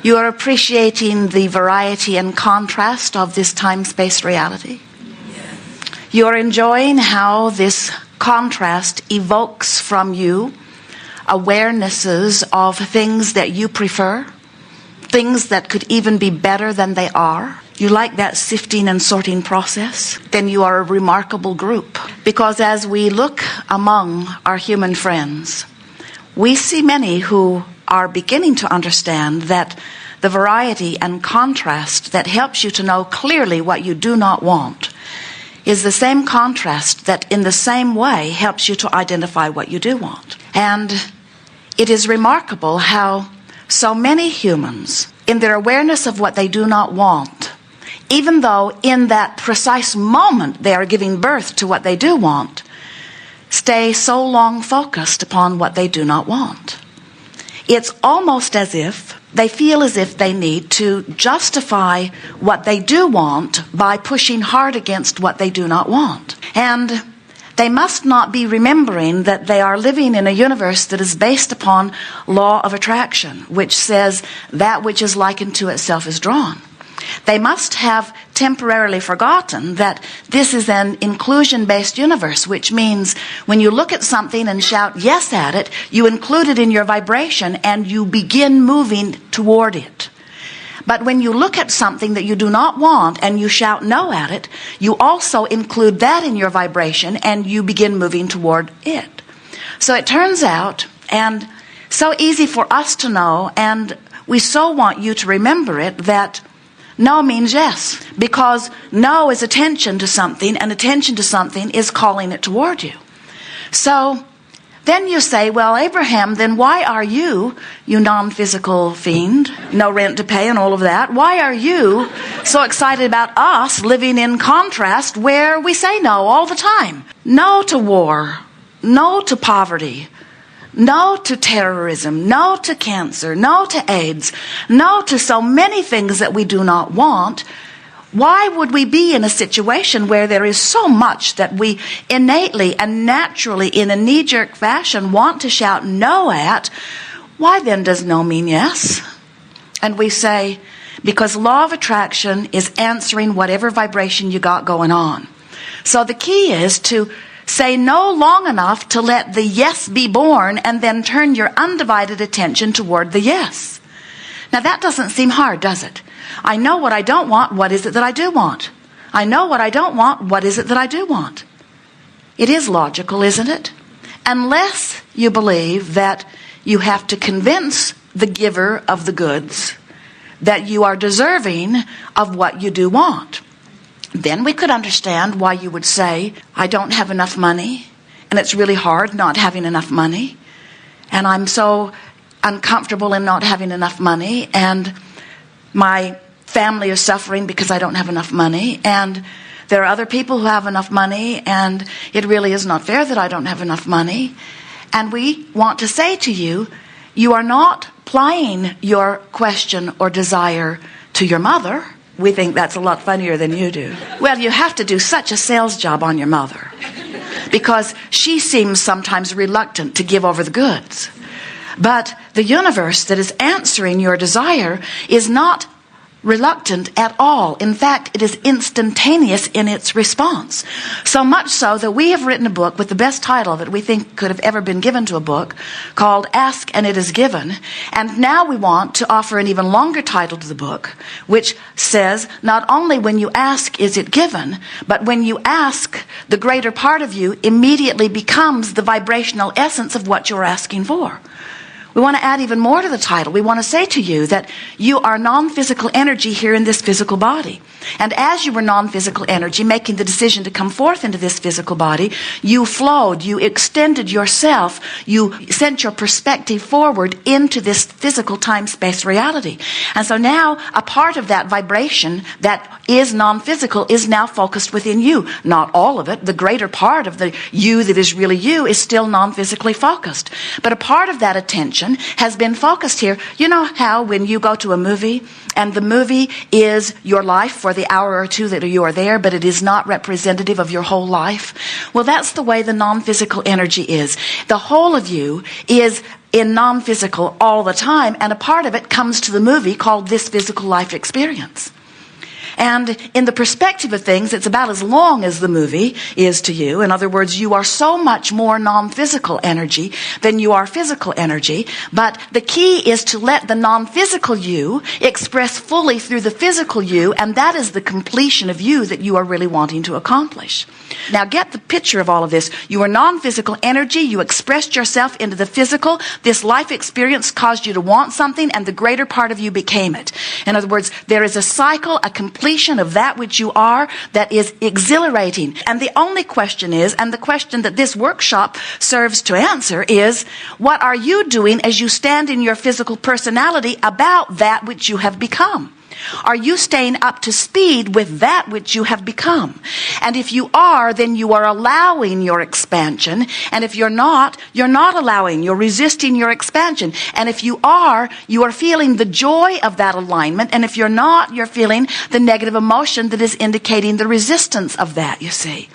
You are appreciating the variety and contrast of this time-space reality. You are enjoying how this contrast evokes from you awarenesses of things that you prefer, things that could even be better than they are. You like that sifting and sorting process? Then you are a remarkable group. Because as we look among our human friends, we see many who are beginning to understand that the variety and contrast that helps you to know clearly what you do not want is the same contrast that in the same way helps you to identify what you do want. And it is remarkable how so many humans, in their awareness of what they do not want, even though in that precise moment they are giving birth to what they do want, stay so long focused upon what they do not want. It's almost as if they feel as if they need to justify what they do want by pushing hard against what they do not want. And they must not be remembering that they are living in a universe that is based upon law of attraction, which says that which is likened to itself is drawn. They must have temporarily forgotten that this is an inclusion-based universe, which means when you look at something and shout yes at it, you include it in your vibration and you begin moving toward it. But when you look at something that you do not want and you shout no at it, you also include that in your vibration and you begin moving toward it. So it turns out, and so easy for us to know, and we so want you to remember it, that no means yes, because no is attention to something, and attention to something is calling it toward you. So then you say, well, Abraham, then why are you non-physical fiend, no rent to pay and all of that, why are you so excited about us living in contrast where we say no all the time? No to war, no to poverty, no to terrorism, no to cancer, no to AIDS, no to so many things that we do not want. Why would we be in a situation where there is so much that we innately and naturally in a knee-jerk fashion want to shout no at? Why then does no mean yes? And we say, because law of attraction is answering whatever vibration you got going on. So the key is to say no long enough to let the yes be born and then turn your undivided attention toward the yes. Now that doesn't seem hard, does it? I know what I don't want. What is it that I do want? I know what I don't want. What is it that I do want? It is logical, isn't it? Unless you believe that you have to convince the giver of the goods that you are deserving of what you do want. Then we could understand why you would say, I don't have enough money, and it's really hard not having enough money, and I'm so uncomfortable in not having enough money, and my family is suffering because I don't have enough money, and there are other people who have enough money, and it really is not fair that I don't have enough money. And we want to say to you, you are not applying your question or desire to your mother. We think that's a lot funnier than you do. Well, you have to do such a sales job on your mother because she seems sometimes reluctant to give over the goods. But the universe that is answering your desire is not reluctant at all. In fact, it is instantaneous in its response. So much so that we have written a book with the best title that we think could have ever been given to a book, called Ask and It Is Given. And now we want to offer an even longer title to the book, which says, not only when you ask is it given, but when you ask, the greater part of you immediately becomes the vibrational essence of what you're asking for. We want to add even more to the title. We want to say to you that you are non-physical energy here in this physical body. And as you were non-physical energy, making the decision to come forth into this physical body, you flowed, you extended yourself, you sent your perspective forward into this physical time-space reality. And so now a part of that vibration that is non-physical is now focused within you. Not all of it. The greater part of the you that is really you is still non-physically focused. But a part of that attention has been focused here. You know how when you go to a movie and the movie is your life for the hour or two that you are there, but it is not representative of your whole life? Well, that's the way the non-physical energy is. The whole of you is in non-physical all the time, and a part of it comes to the movie called This Physical Life Experience. And in the perspective of things, it's about as long as the movie is to you. In other words, you are so much more non-physical energy than you are physical energy. But the key is to let the non-physical you express fully through the physical you, and that is the completion of you that you are really wanting to accomplish. Now get the picture of all of this. You are non-physical energy. You expressed yourself into the physical. This life experience caused you to want something, and the greater part of you became it. In other words, there is a cycle, a completion of that which you are that is exhilarating. And the only question is, and the question that this workshop serves to answer is, what are you doing as you stand in your physical personality about that which you have become? Are you staying up to speed with that which you have become? And if you are, then you are allowing your expansion. And if you're not allowing, you're resisting your expansion. And if you are feeling the joy of that alignment. And if you're not, you're feeling the negative emotion that is indicating the resistance of that, you see.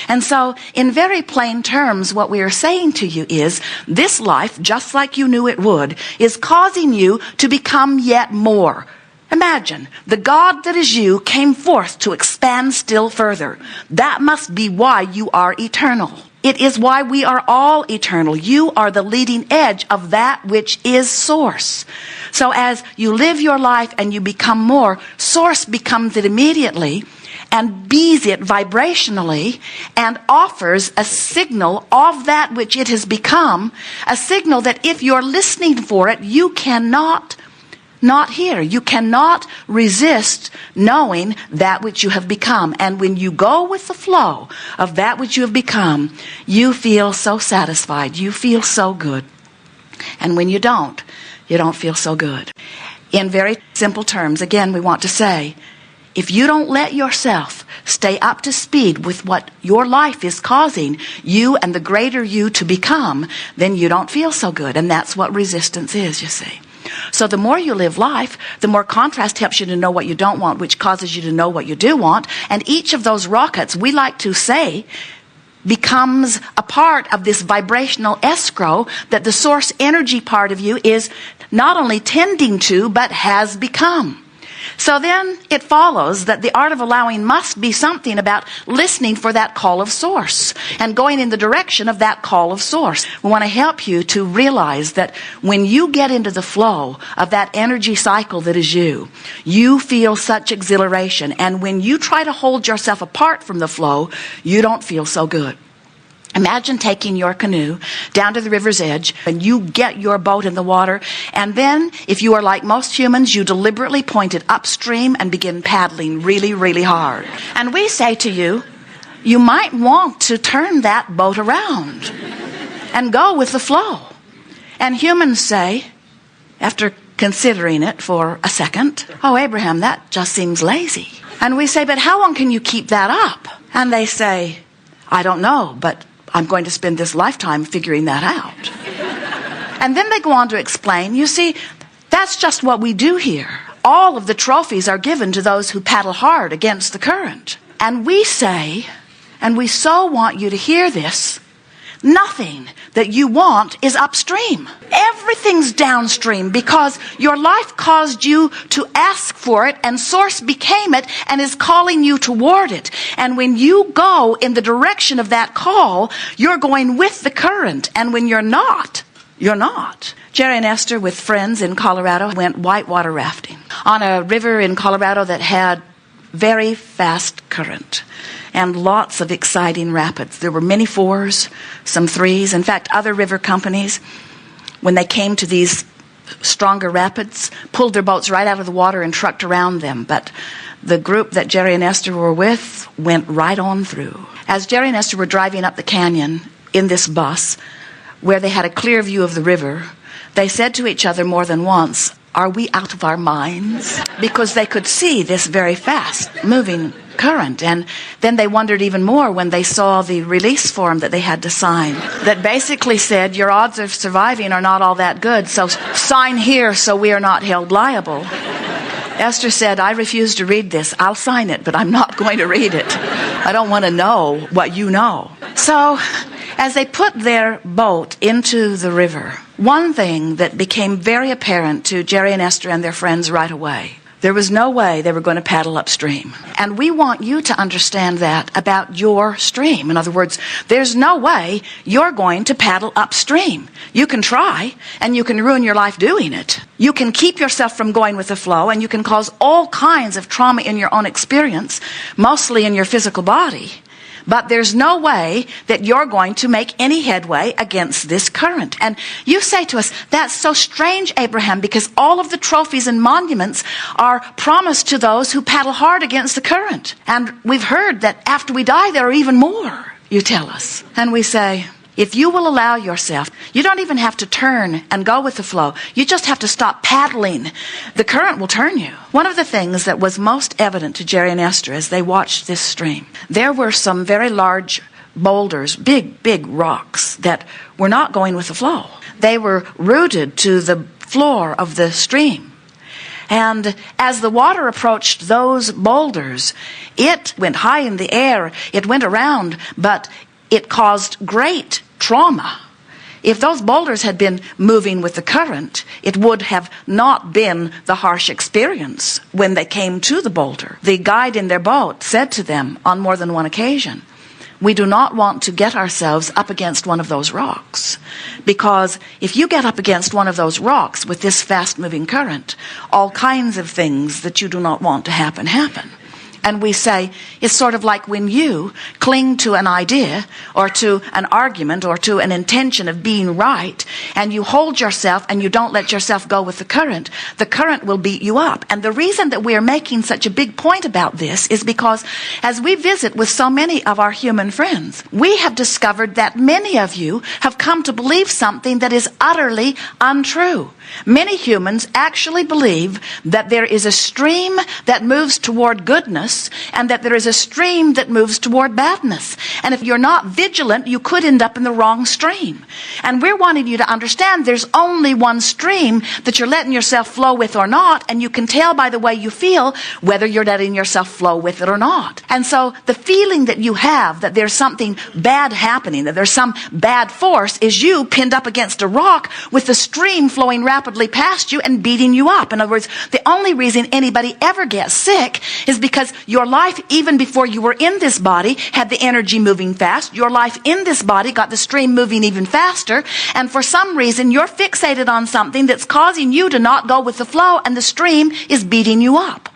And so, in very plain terms, what we are saying to you is, this life, just like you knew it would, is causing you to become yet more. Imagine, the God that is you came forth to expand still further. That must be why you are eternal. It is why we are all eternal. You are the leading edge of that which is source. So as you live your life and you become more, source becomes it immediately and bees it vibrationally and offers a signal of that which it has become, a signal that if you're listening for it, you cannot not hear. You cannot resist knowing that which you have become. And when you go with the flow of that which you have become, you feel so satisfied. You feel so good. And when you don't feel so good. In very simple terms, again, we want to say, if you don't let yourself stay up to speed with what your life is causing you and the greater you to become, then you don't feel so good. And that's what resistance is, you see. So the more you live life, the more contrast helps you to know what you don't want, which causes you to know what you do want. And each of those rockets, we like to say, becomes a part of this vibrational escrow that the source energy part of you is not only tending to, but has become. So then it follows that the art of allowing must be something about listening for that call of source and going in the direction of that call of source. We want to help you to realize that when you get into the flow of that energy cycle that is you feel such exhilaration. And when you try to hold yourself apart from the flow, you don't feel so good. Imagine taking your canoe down to the river's edge and you get your boat in the water, and then, if you are like most humans, you deliberately point it upstream and begin paddling really, really hard. And we say to you, you might want to turn that boat around and go with the flow. And humans say, after considering it for a second, oh, Abraham, that just seems lazy. And we say, but how long can you keep that up? And they say, I don't know, but I'm going to spend this lifetime figuring that out. And then they go on to explain, you see, that's just what we do here. All of the trophies are given to those who paddle hard against the current. And we say, and we so want you to hear this, nothing that you want is upstream. Everything's downstream because your life caused you to ask for it and source became it and is calling you toward it. And when you go in the direction of that call, you're going with the current. And when you're not, you're not. Jerry and Esther with friends in Colorado went whitewater rafting on a river in Colorado that had very fast current and lots of exciting rapids. There were many fours, some threes. In fact, other river companies, when they came to these stronger rapids, pulled their boats right out of the water and trucked around them. But the group that Jerry and Esther were with went right on through. As Jerry and Esther were driving up the canyon in this bus, where they had a clear view of the river, they said to each other more than once, are we out of our minds? Because they could see this very fast moving current. And then they wondered even more when they saw the release form that they had to sign that basically said, your odds of surviving are not all that good, so sign here so we are not held liable. Esther said, I refuse to read this. I'll sign it, but I'm not going to read it. I don't want to know what you know. So As they put their boat into the river, one thing that became very apparent to Jerry and Esther and their friends right away: there was no way they were going to paddle upstream. And we want you to understand that about your stream. In other words, there's no way you're going to paddle upstream. You can try, and you can ruin your life doing it. You can keep yourself from going with the flow, and you can cause all kinds of trauma in your own experience, mostly in your physical body. But there's no way that you're going to make any headway against this current. And you say to us, that's so strange, Abraham, because all of the trophies and monuments are promised to those who paddle hard against the current. And we've heard that after we die, there are even more, you tell us. And we say, if you will allow yourself, you don't even have to turn and go with the flow. You just have to stop paddling. The current will turn you. One of the things that was most evident to Jerry and Esther as they watched this stream, there were some very large boulders, big rocks that were not going with the flow. They were rooted to the floor of the stream. And as the water approached those boulders, it went high in the air, it went around, but it caused great trauma. If those boulders had been moving with the current, it would have not been the harsh experience when they came to the boulder. The guide in their boat said to them on more than one occasion, we do not want to get ourselves up against one of those rocks, because if you get up against one of those rocks with this fast-moving current, all kinds of things that you do not want to happen. And we say, it's sort of like when you cling to an idea or to an argument or to an intention of being right, and you hold yourself and you don't let yourself go with the current will beat you up. And the reason that we are making such a big point about this is because as we visit with so many of our human friends, we have discovered that many of you have come to believe something that is utterly untrue. Many humans actually believe that there is a stream that moves toward goodness and that there is a stream that moves toward badness. And if you're not vigilant, you could end up in the wrong stream. And we're wanting you to understand there's only one stream that you're letting yourself flow with or not, and you can tell by the way you feel whether you're letting yourself flow with it or not. And so the feeling that you have that there's something bad happening, that there's some bad force, is you pinned up against a rock with the stream flowing rapidly past you and beating you up. In other words, the only reason anybody ever gets sick is because your life, even before you were in this body, had the energy moving fast. Your life in this body got the stream moving even faster. And for some reason, you're fixated on something that's causing you to not go with the flow, and the stream is beating you up.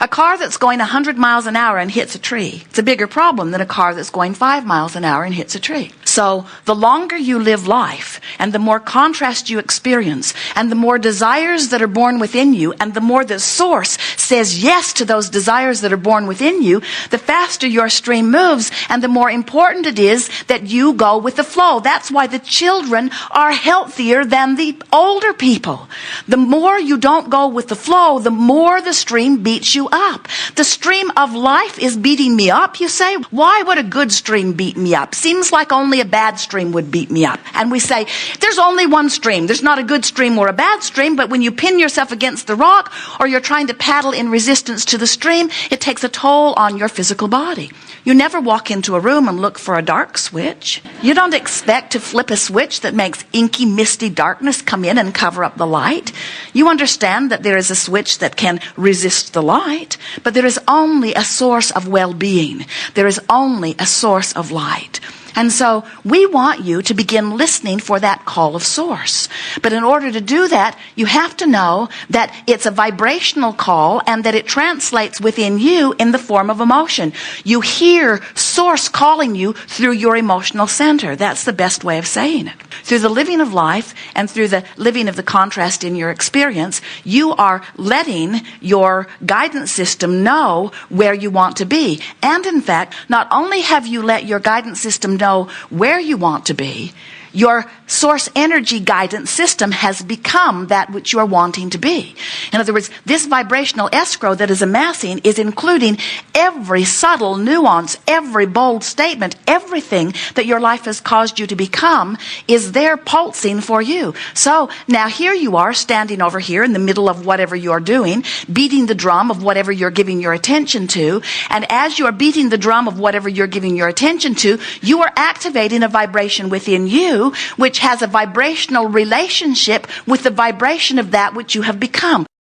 A car that's going 100 miles an hour and hits a tree, it's a bigger problem than a car that's going 5 miles an hour and hits a tree. So the longer you live life, and the more contrast you experience, and the more desires that are born within you, and the more the source says yes to those desires that are born within you, the faster your stream moves, and the more important it is that you go with the flow. That's why the children are healthier than the older people. The more you don't go with the flow, the more the stream beats you up. The stream of life is beating me up, you say. Why would a good stream beat me up? Seems like only a bad stream would beat me up. And we say, there's only one stream. There's not a good stream or a bad stream, but when you pin yourself against the rock, or you're trying to paddle in resistance to the stream, it takes a toll on your physical body. You never walk into a room and look for a dark switch. You don't expect to flip a switch that makes inky, misty darkness come in and cover up the light. You understand that there is a switch that can resist the light, but there is only a source of well-being. There is only a source of light. And so we want you to begin listening for that call of source. But in order to do that, you have to know that it's a vibrational call and that it translates within you in the form of emotion. You hear source calling you through your emotional center. That's the best way of saying it. Through the living of life and through the living of the contrast in your experience, you are letting your guidance system know where you want to be. And in fact, not only have you let your guidance system know where you want to be, Your source energy guidance system has become that which you are wanting to be. In other words, this vibrational escrow that is amassing is including every subtle nuance, every bold statement, everything that your life has caused you to become is there pulsing for you. So now here you are standing over here in the middle of whatever you're doing, beating the drum of whatever you're giving your attention to. And as you are beating the drum of whatever you're giving your attention to, you are activating a vibration within you which has a vibrational relationship with the vibration of that which you have become.